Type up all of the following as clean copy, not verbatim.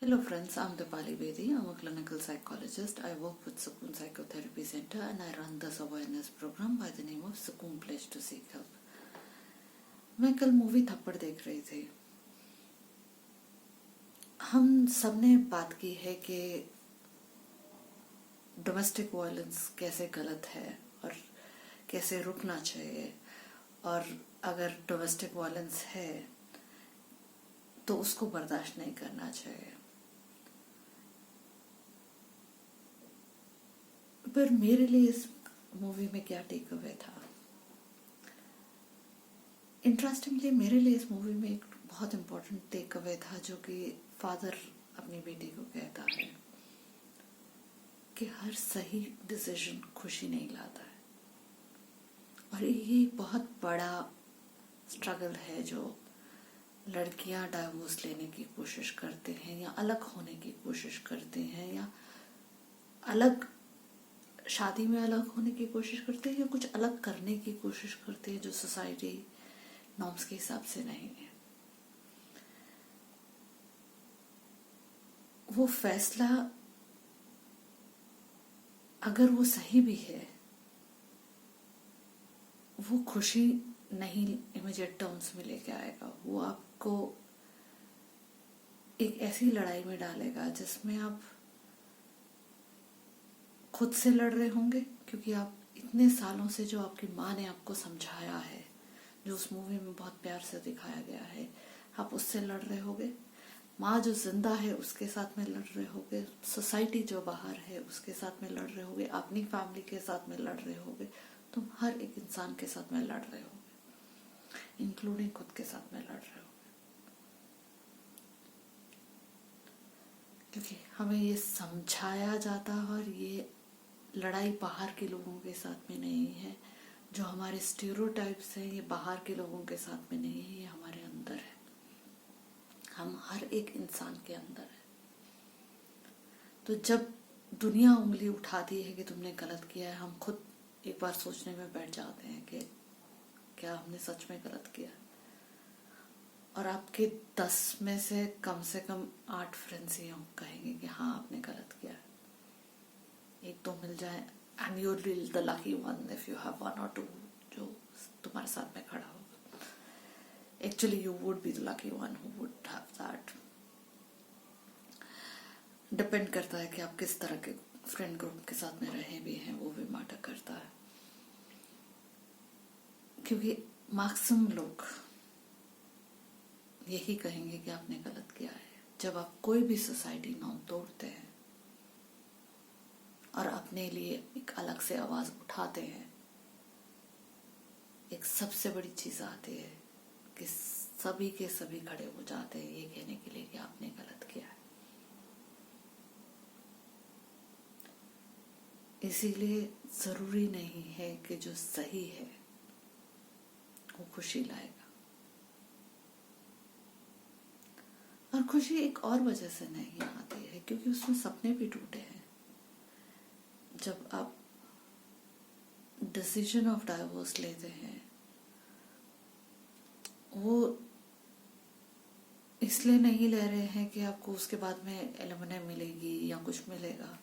Hello friends, I'm Dipali Bedi. I'm a clinical psychologist. I work with Sukoon Psychotherapy Center and I run this awareness program by the name of Sukoon Pledge to Seek Help. मैं कल movie थप्पड़ देख रही थी। हम सबने बात की है कि डोमेस्टिक वायलेंस कैसे गलत है और कैसे रुकना चाहिए, और अगर डोमेस्टिक वायलेंस है तो उसको बर्दाश्त नहीं करना चाहिए। पर मेरे लिए इस मूवी में क्या टेक अवे था? इंटरेस्टिंगली मेरे लिए इस मूवी में एक बहुत इम्पोर्टेंट टेक अवे था, जो कि फादर अपनी बेटी को कहता है कि हर सही डिसीजन खुशी नहीं लाता है। और ये बहुत बड़ा स्ट्रगल है जो लड़कियां डाइवोर्स लेने की कोशिश करते हैं, या अलग होने की कोशिश करते हैं, या अलग शादी में अलग होने की कोशिश करते हैं, या कुछ अलग करने की कोशिश करते हैं जो सोसाइटी नॉर्म्स के हिसाब से नहीं है। वो फैसला अगर वो सही भी है, वो खुशी नहीं इमीडिएट टर्म्स में लेके आएगा। वो आपको एक ऐसी लड़ाई में डालेगा जिसमें आप खुद से लड़ रहे होंगे, क्योंकि आप इतने सालों से जो आपकी माँ ने आपको समझाया है, जो उस मूवी में बहुत प्यार से दिखाया गया है, आप उससे लड़ रहे होगे। माँ जो जिंदा है उसके साथ में लड़ रहे होगे, सोसाइटी जो बाहर है उसके साथ में लड़ रहे होगे, अपनी फैमिली के साथ में लड़ रहे होगे, तुम हर एक इंसान के साथ में लड़ रहे होगे, इंक्लूडिंग खुद के साथ में लड़ रहे होगे। क्योंकि हमें ये समझाया जाता है, और ये लड़ाई बाहर के लोगों के साथ में नहीं है। जो हमारे स्टीरियोटाइप्स हैं ये बाहर के लोगों के साथ में नहीं है, ये हमारे अंदर है। हम हर एक इंसान के अंदर है। तो जब दुनिया उंगली उठाती है कि तुमने गलत किया है, हम खुद एक बार सोचने में बैठ जाते हैं कि क्या हमने सच में गलत किया। और आपके 10 में से कम 8 फ्रेंड्स ही कहेंगे कि हाँ आपने गलत किया है। एक दो मिल जाए, and you will be the lucky one if you have 1 or 2 जो तुम्हारे साथ में खड़ा होगा। Actually you would be the lucky one who would have that. Depend करता है कि आप किस तरह के फ्रेंड ग्रुप के साथ में रहे भी हैं, वो भी मैटर करता है। क्योंकि मैक्सिमम लोग यही कहेंगे कि आपने गलत किया है। जब आप कोई भी सोसाइटी नॉर्म तोड़ते हैं और अपने लिए एक अलग से आवाज उठाते हैं, एक सबसे बड़ी चीज आती है कि सभी के सभी खड़े हो जाते हैं ये कहने के लिए कि आपने गलत किया है। इसीलिए जरूरी नहीं है कि जो सही है वो खुशी लाएगा। और खुशी एक और वजह से नहीं आती है, क्योंकि उसमें सपने भी टूटे हैं। जब आप डिसीजन ऑफ डाइवोर्स लेते हैं, वो इसलिए नहीं ले रहे हैं कि आपको उसके बाद में एलिमनी मिलेगी या कुछ मिलेगा,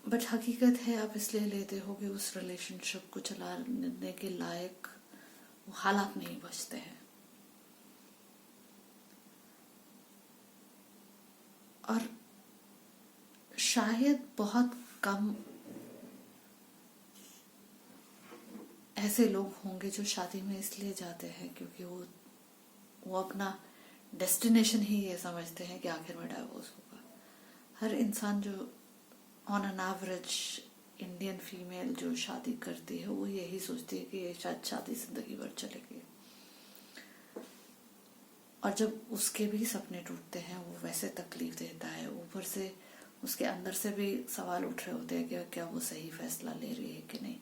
बट हकीकत है आप इसलिए लेते हो कि उस रिलेशनशिप को चलाने के लायक वो हालात नहीं बचते हैं। और शायद बहुत कम ऐसे लोग होंगे जो शादी में इसलिए जाते हैं क्योंकि वो अपना डेस्टिनेशन ही ये समझते हैं कि आखिर में डाइवोर्स होगा। हर इंसान जो on an average Indian female जो शादी करती है, वो यही सोचती है कि ये शायद शादी जिंदगी भर चलेगी। और जब उसके भी सपने टूटते हैं वो वैसे तकलीफ देता है, ऊपर से उसके अंदर से भी सवाल उठ रहे होते हैं कि क्या वो सही फैसला ले रही है कि नहीं।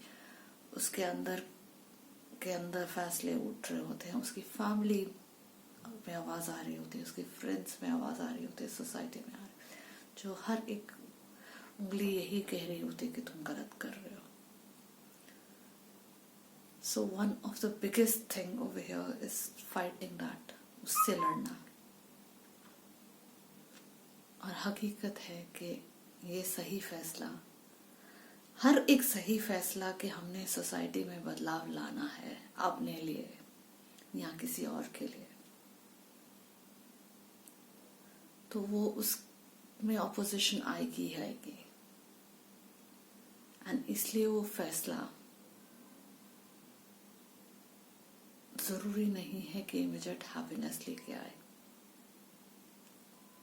उसके अंदर फैसले उठ रहे होते हैं, उसकी फैमिली में आवाज आ रही होती है, उसके फ्रेंड्स में आवाज आ रही होती है, सोसाइटी में आ रही, जो हर एक उंगली यही कह रही होती है कि तुम गलत कर रहे हो। So one of the biggest thing over here is fighting that, उससे लड़ना। हकीकत है कि ये सही फैसला, हर एक सही फैसला कि हमने सोसाइटी में बदलाव लाना है अपने लिए या किसी और के लिए, तो वो उसमें ऑपोजिशन आएगी ही आएगी। एंड इसलिए वो फैसला जरूरी नहीं है कि इमीडिएट हैप्पीनेस लेके आए।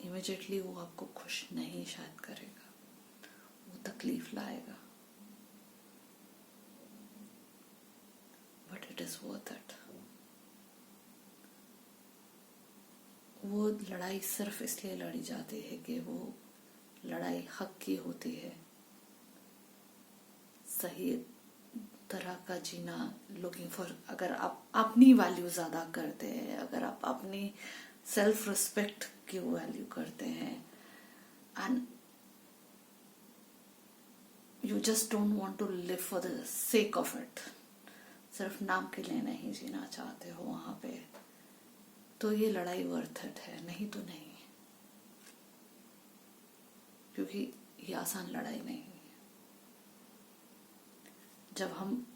इमीडिएटली वो आपको खुश नहीं शायद करेगा, वो तकलीफ लाएगा, but it is worth it. वो लड़ाई सिर्फ इसलिए लड़ी जाती है कि वो लड़ाई हक की होती है। सही तरह का जीना, लुकिंग फॉर, अगर आप अपनी वैल्यू ज्यादा करते हैं, अगर आप अपनी सेल्फ रिस्पेक्ट की वैल्यू करते हैं, and you just don't want to live for the sake of it, सिर्फ नाम के लिए नहीं जीना चाहते हो वहां पे, तो ये लड़ाई वर्थ इट है, नहीं तो नहीं, क्योंकि ये आसान लड़ाई नहीं है। जब हम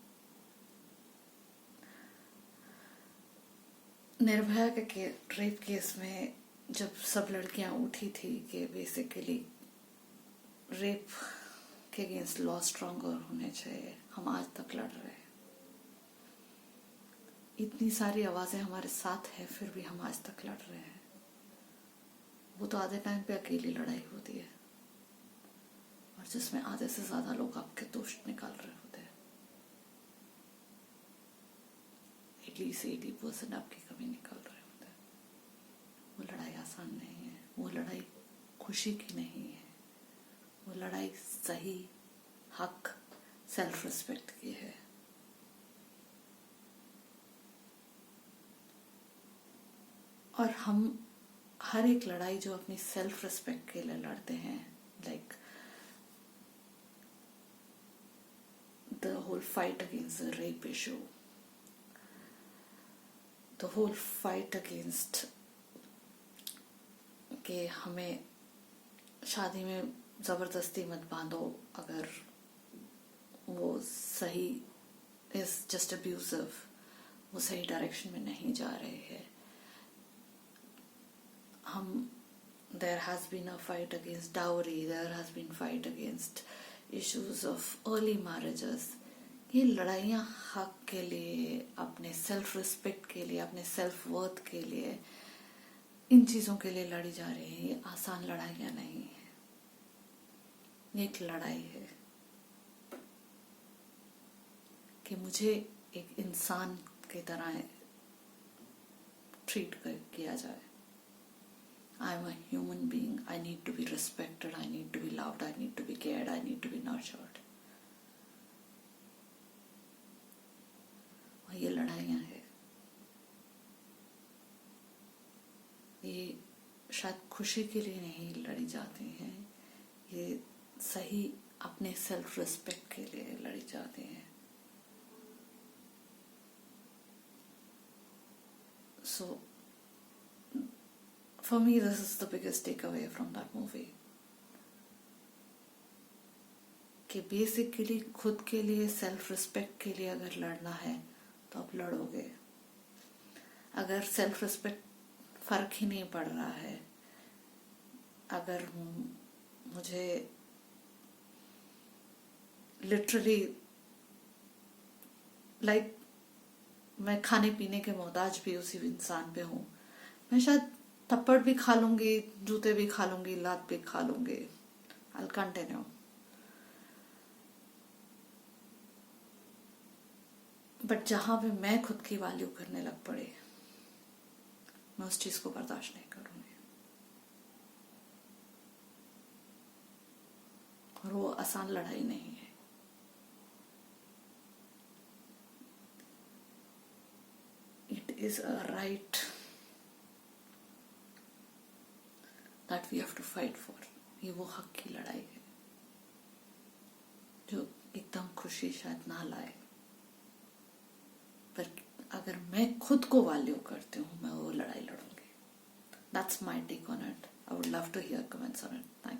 निर्भया के रेप केस में जब सब लड़कियां उठी थी कि बेसिकली रेप के अगेंस्ट लॉ स्ट्रॉन्गर होने चाहिए, हम आज तक लड़ रहे हैं। इतनी सारी आवाजें हमारे साथ है, फिर भी हम आज तक लड़ रहे हैं। वो तो आधे टाइम पे अकेली लड़ाई होती है, और जिसमें आधे से ज्यादा लोग आपके दोष निकाल रहे होते हैं। 80% आपकी कमी निकाल रहे होते हैं। वो लड़ाई आसान नहीं है, वो लड़ाई खुशी की नहीं है, वो लड़ाई सही, हक, सेल्फ रिस्पेक्ट की है। और हम हर एक लड़ाई जो अपनी सेल्फ रिस्पेक्ट के लिए लड़ते हैं, like the whole fight against the rape issue, the whole fight against कि हमें शादी में जबरदस्ती मत बांधो अगर वो सही इज जस्ट अब्यूजिव, वो सही डायरेक्शन में नहीं जा रहे हैं। there has been a fight against dowry, there has been fight against issues of early marriages. ये लड़ाइयाँ हक के लिए, अपने सेल्फ रिस्पेक्ट के लिए, अपने सेल्फ वर्थ के लिए, इन चीजों के लिए लड़ी जा रही है। ये आसान लड़ाइयाँ नहीं है, ये एक लड़ाई है कि मुझे एक इंसान की तरह ट्रीट किया जाए। I am a human being. I need to be respected. I need to be loved. I need to be cared. I need to be nurtured. और ये लड़ाइयाँ हैं, ये शायद खुशी के लिए नहीं लड़ी जाती हैं, ये सही अपने सेल्फ रिस्पेक्ट के लिए लड़ी जाती हैं। So for me, this is the biggest takeaway from that movie. कि बेसिकली खुद के लिए, सेल्फ रिस्पेक्ट के लिए अगर लड़ना है तो आप लड़ोगे। अगर सेल्फ रिस्पेक्ट फर्क ही नहीं पड़ रहा है, अगर मुझे लिटरली लाइक मैं खाने पीने के मोहताज भी उसी इंसान पे हूँ, मैं शायद थप्पड़ भी खा लूंगी, जूते भी खा लूंगी, लात भी खा लूंगी, I'll continue. बट जहां पे मैं खुद की वैल्यू करने लग पड़े, मैं उस चीज को बर्दाश्त नहीं करूंगी। और वो आसान लड़ाई नहीं है। It is a right that we have to fight for. ये वो हक की लड़ाई है जो एकदम खुशी शायद ना लाए, पर अगर मैं खुद को वैल्यू करती हूँ, मैं वो लड़ाई लड़ूंगी। That's my take on it. I would love to hear comments on it. Thank you.